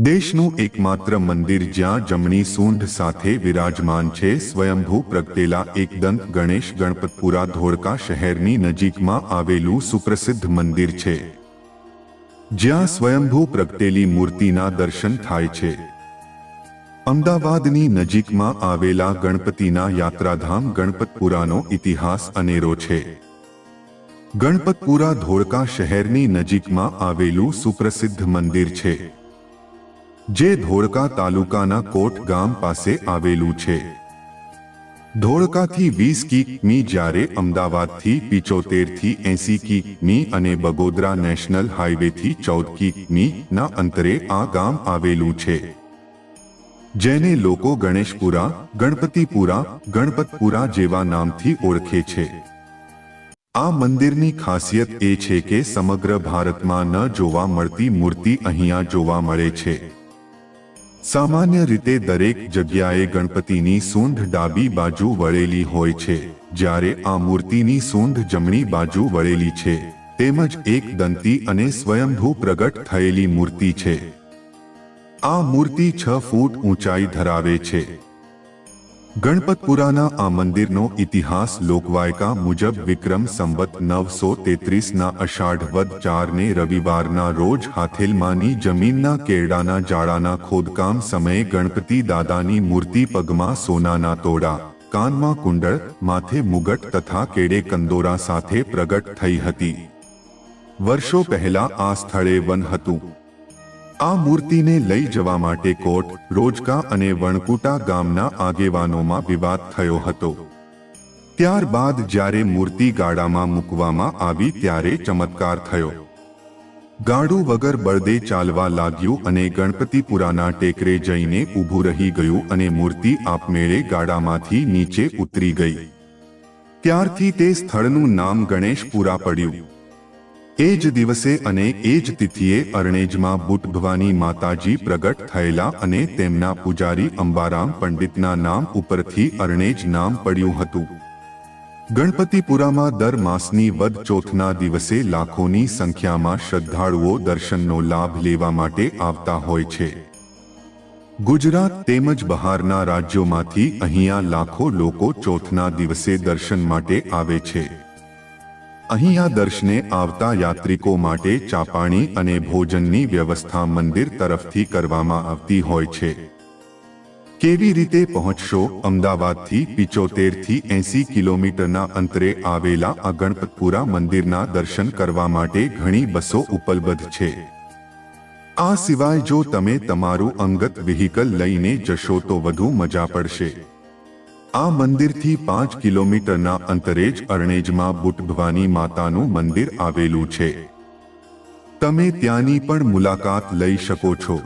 દેશનું એકમાત્ર મંદિર જ્યાં જમણી સૂંઢ સાથે વિરાજમાન છે સ્વયંભૂ પ્રગટેલા એકદંત ગણેશ ગણપતપુરા ધોળકા શહેરની નજીકમાં આવેલું સુપ્રસિદ્ધ મંદિર છે, જ્યાં સ્વયંભૂ પ્રગટેલી મૂર્તિના દર્શન થાય છે. અમદાવાદની નજીકમાં આવેલા ગણપતિના યાત્રાધામ ગણપતપુરાનો ઇતિહાસ અનેરો છે. ગણપતપુરા ધોળકા શહેરની નજીકમાં આવેલું સુપ્રસિદ્ધ મંદિર છે, જે ધોળકા તાલુકાના કોટ ગામ પાસે આવેલું છે. ધોળકાથી 20 કિમી જ્યારે અમદાવાદથી 75 થી 80 કિમી અને બગોદરા નેશનલ હાઈવેથી 14 કિમીના અંતરે આ ગામ આવેલું છે, જેને લોકો ગણેશપુરા, ગણપતિપુરા, ગણપતપુરા જેવા નામથી ઓળખે છે. આ મંદિરની ખાસિયત એ છે કે સમગ્ર ભારતમાં ન જોવા મળતી મૂર્તિ અહીંયા જોવા મળે છે. સામાન્ય રીતે દરેક જગ્યાએ ગણપતિની સૂંઢ ડાબી બાજુ વળેલી હોય છે, જ્યારે આ મૂર્તિની સૂંઢ જમણી બાજુ વળેલી છે. તેમજ એક દંતી અને સ્વયંભૂ પ્રગટ થયેલી મૂર્તિ છે. આ મૂર્તિ 6 ફૂટ ઊંચાઈ ધરાવે છે. ગણપતપુરાના આ મંદિરનો ઇતિહાસ લોકવાયકા મુજબ વિક્રમ સંવત 933ના અષાઢ વદ 4ને રવિવારના રોજ હાથેલમાંની જમીનના કેળાના જાળાના ખોદકામ સમયે ગણપતિ દાદાની મૂર્તિ પગમાં સોનાના તોડા, કાનમાં કુંડળ, માથે મુગટ તથા કેડે કંદોરા સાથે પ્રગટ થઈ હતી. વર્ષો પહેલા આ સ્થળે વન હતું. આ મૂર્તિને લઈ જવા માટે કોટ, રોજકા અને વણકુટા ગામના આગેવાનોમાં વિવાદ થયો હતો. ત્યારબાદ જ્યારે મૂર્તિ ગાડામાં મૂકવામાં આવી ત્યારે ચમત્કાર થયો. ગાડું વગર બળદે ચાલવા લાગ્યું અને ગણપતિપુરાના ટેકરે જઈને ઊભું રહી ગયું અને મૂર્તિ આપમેળે ગાડામાંથી નીચે ઉતરી ગઈ. ત્યારથી તે સ્થળનું નામ ગણેશપુરા પડ્યું. એ જ દિવસે અને એ જ તિથિએ અરણેજમાં બુટ ભવાની માતાજી પ્રગટ થયેલા અને તેમના પૂજારી અંબારામ પંડિતના નામ ઉપરથી અરણેજ નામ પડ્યું હતું. ગણપતિપુરામાં દર માસની વદ ચોથના દિવસે લાખોની સંખ્યામાં શ્રદ્ધાળુઓ દર્શનનો લાભ લેવા માટે આવતા હોય છે. ગુજરાત તેમજ બહારના રાજ્યોમાંથી અહીંયા લાખો લોકો ચોથના દિવસે દર્શન માટે આવે છે. અહીંયા દર્શને આવતા યાત્રિકો માટે ચાપાણી અને ભોજનની વ્યવસ્થા મંદિર તરફથી કરવામાં આવતી હોય છે. કેવી રીતે પહોંચશો? અમદાવાદથી 75 થી 80 કિલોમીટરના અંતરે આવેલા આ ગણપતપુરા મંદિરના દર્શન કરવા માટે ઘણી બસો ઉપલબ્ધ છે. આ સિવાય જો તમે તમારું અંગત વ્હીકલ લઈને જશો તો વધુ મજા પડશે. આ મંદિરથી 5 કિલોમીટરના અંતરે જ અરણેજમાં બુટ ભવાની માતાનું મંદિર આવેલું છે. તમે ત્યાંની પણ મુલાકાત લઈ શકો છો.